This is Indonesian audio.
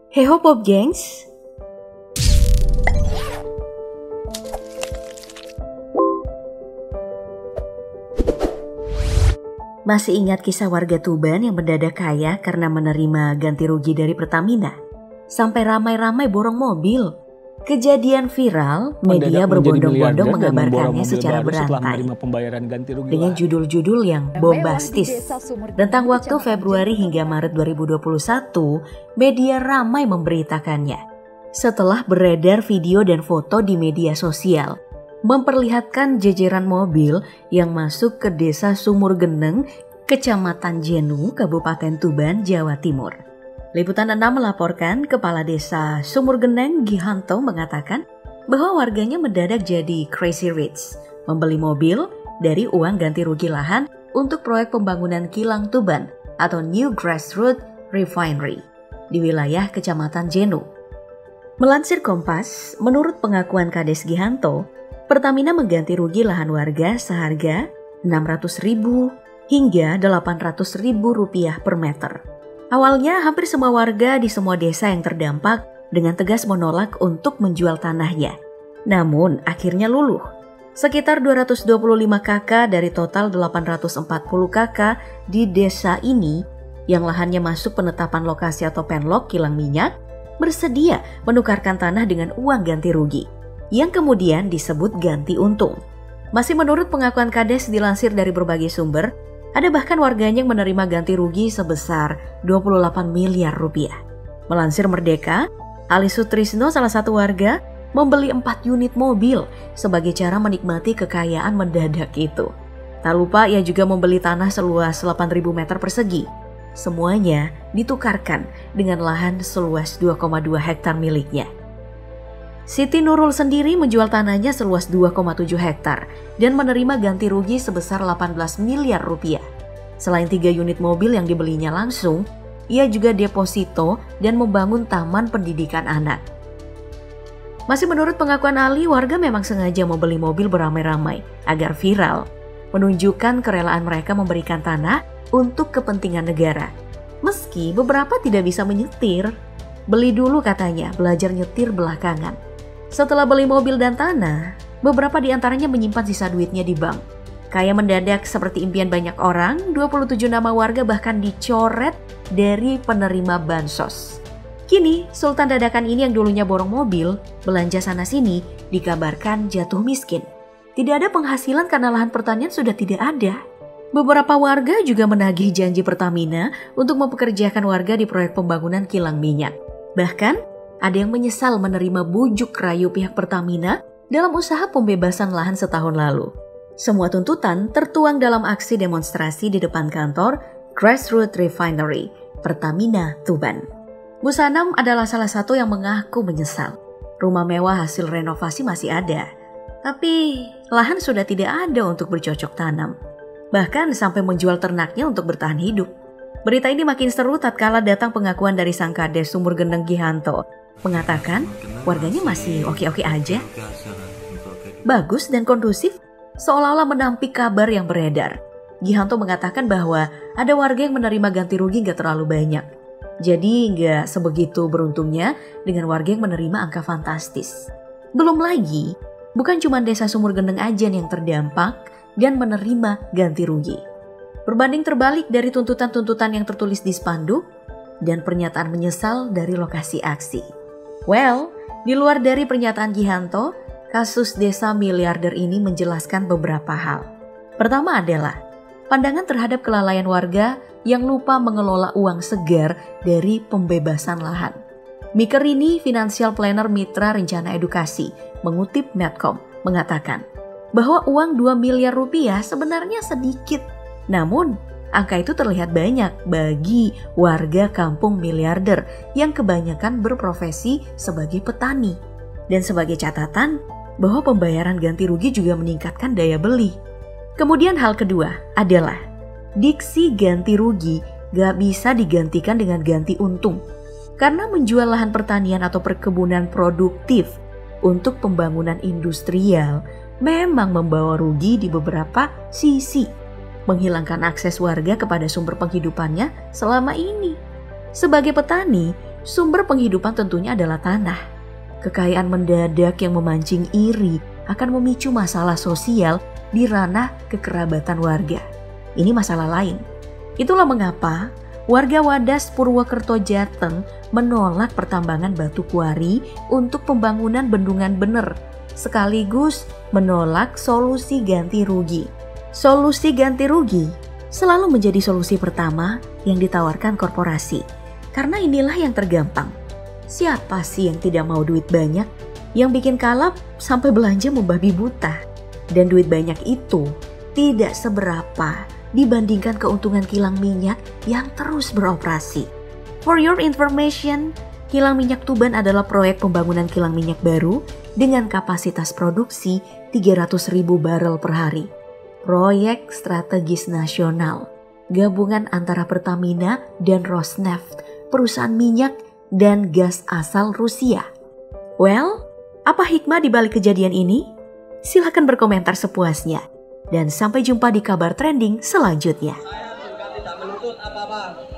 Heho Pop Gengs. Masih ingat kisah warga Tuban yang mendadak kaya karena menerima ganti rugi dari Pertamina? Sampai ramai-ramai borong mobil. Kejadian viral, media berbondong-bondong mengabarkannya secara berantai dengan judul-judul yang bombastis. Rentang waktu Februari hingga Maret 2021, media ramai memberitakannya. Setelah beredar video dan foto di media sosial, memperlihatkan jejeran mobil yang masuk ke desa Sumur Geneng, Kecamatan Jenu, Kabupaten Tuban, Jawa Timur. Liputan 6 melaporkan Kepala Desa Sumur Geneng Gihanto mengatakan bahwa warganya mendadak jadi crazy rich, membeli mobil dari uang ganti rugi lahan untuk proyek pembangunan kilang Tuban atau New Grassroots Refinery di wilayah Kecamatan Jenu. Melansir Kompas, menurut pengakuan Kades Gihanto, Pertamina mengganti rugi lahan warga seharga Rp600.000 hingga Rp800.000 per meter. Awalnya hampir semua warga di semua desa yang terdampak dengan tegas menolak untuk menjual tanahnya. Namun akhirnya luluh. Sekitar 225 KK dari total 840 KK di desa ini yang lahannya masuk penetapan lokasi atau penlok kilang minyak bersedia menukarkan tanah dengan uang ganti rugi yang kemudian disebut ganti untung. Masih menurut pengakuan Kades dilansir dari berbagai sumber, ada bahkan warganya yang menerima ganti rugi sebesar Rp28 miliar. Melansir Merdeka, Ali Sutrisno, salah satu warga, membeli 4 unit mobil sebagai cara menikmati kekayaan mendadak itu. Tak lupa ia juga membeli tanah seluas 8.000 meter persegi. Semuanya ditukarkan dengan lahan seluas 2,2 hektar miliknya. Siti Nurul sendiri menjual tanahnya seluas 2,7 hektar dan menerima ganti rugi sebesar Rp18 miliar. Selain 3 unit mobil yang dibelinya langsung, ia juga deposito dan membangun taman pendidikan anak. Masih menurut pengakuan Ali, warga memang sengaja membeli mobil beramai-ramai agar viral, menunjukkan kerelaan mereka memberikan tanah untuk kepentingan negara. Meski beberapa tidak bisa menyetir, beli dulu katanya, belajar nyetir belakangan. Setelah beli mobil dan tanah, beberapa di antaranya menyimpan sisa duitnya di bank. Kaya mendadak seperti impian banyak orang, 27 nama warga bahkan dicoret dari penerima bansos. Kini, Sultan dadakan ini yang dulunya borong mobil, belanja sana-sini, dikabarkan jatuh miskin. Tidak ada penghasilan karena lahan pertanian sudah tidak ada. Beberapa warga juga menagih janji Pertamina untuk mempekerjakan warga di proyek pembangunan kilang minyak. Bahkan, ada yang menyesal menerima bujuk rayu pihak Pertamina dalam usaha pembebasan lahan setahun lalu. Semua tuntutan tertuang dalam aksi demonstrasi di depan kantor Grassroots Refinery, Pertamina Tuban. Bu Sanam adalah salah satu yang mengaku menyesal. Rumah mewah hasil renovasi masih ada, tapi lahan sudah tidak ada untuk bercocok tanam. Bahkan sampai menjual ternaknya untuk bertahan hidup. Berita ini makin seru tatkala datang pengakuan dari sang Kades Sumur Geneng Gihanto, mengatakan warganya masih oke-oke aja. Bagus dan kondusif, seolah-olah menampik kabar yang beredar. Gihanto mengatakan bahwa ada warga yang menerima ganti rugi gak terlalu banyak. Jadi gak sebegitu beruntungnya dengan warga yang menerima angka fantastis. Belum lagi, bukan cuma desa Sumur Geneng aja yang terdampak dan menerima ganti rugi. Berbanding terbalik dari tuntutan-tuntutan yang tertulis di spanduk dan pernyataan menyesal dari lokasi aksi. Well, di luar dari pernyataan Gihanto, kasus desa miliarder ini menjelaskan beberapa hal. Pertama adalah pandangan terhadap kelalaian warga yang lupa mengelola uang segar dari pembebasan lahan. Mika Rini, Financial Planner Mitra Rencana Edukasi, mengutip Medcom, mengatakan bahwa uang Rp2 miliar sebenarnya sedikit. Namun, angka itu terlihat banyak bagi warga kampung miliarder yang kebanyakan berprofesi sebagai petani. Dan sebagai catatan, bahwa pembayaran ganti rugi juga meningkatkan daya beli. Kemudian hal kedua adalah, diksi ganti rugi gak bisa digantikan dengan ganti untung. Karena menjual lahan pertanian atau perkebunan produktif untuk pembangunan industrial memang membawa rugi di beberapa sisi, menghilangkan akses warga kepada sumber penghidupannya selama ini. Sebagai petani, Sumber penghidupan tentunya adalah tanah. Kekayaan mendadak yang memancing iri akan memicu masalah sosial di ranah kekerabatan warga. Ini masalah lain. Itulah mengapa warga Wadas Purwokerto Jateng menolak pertambangan batu kuari untuk pembangunan bendungan bener, sekaligus menolak solusi ganti rugi. Solusi ganti rugi selalu menjadi solusi pertama yang ditawarkan korporasi. Karena inilah yang tergampang. Siapa sih yang tidak mau duit banyak? Yang bikin kalap sampai belanja membabi buta. Dan duit banyak itu tidak seberapa dibandingkan keuntungan kilang minyak yang terus beroperasi. For your information, Kilang Minyak Tuban adalah proyek pembangunan kilang minyak baru dengan kapasitas produksi 300.000 barel per hari. Proyek strategis nasional, gabungan antara Pertamina dan Rosneft, perusahaan minyak dan gas asal Rusia. Well, apa hikmah di balik kejadian ini? Silahkan berkomentar sepuasnya. Dan sampai jumpa di kabar trending selanjutnya. Saya juga tidak menuntut apa-apa.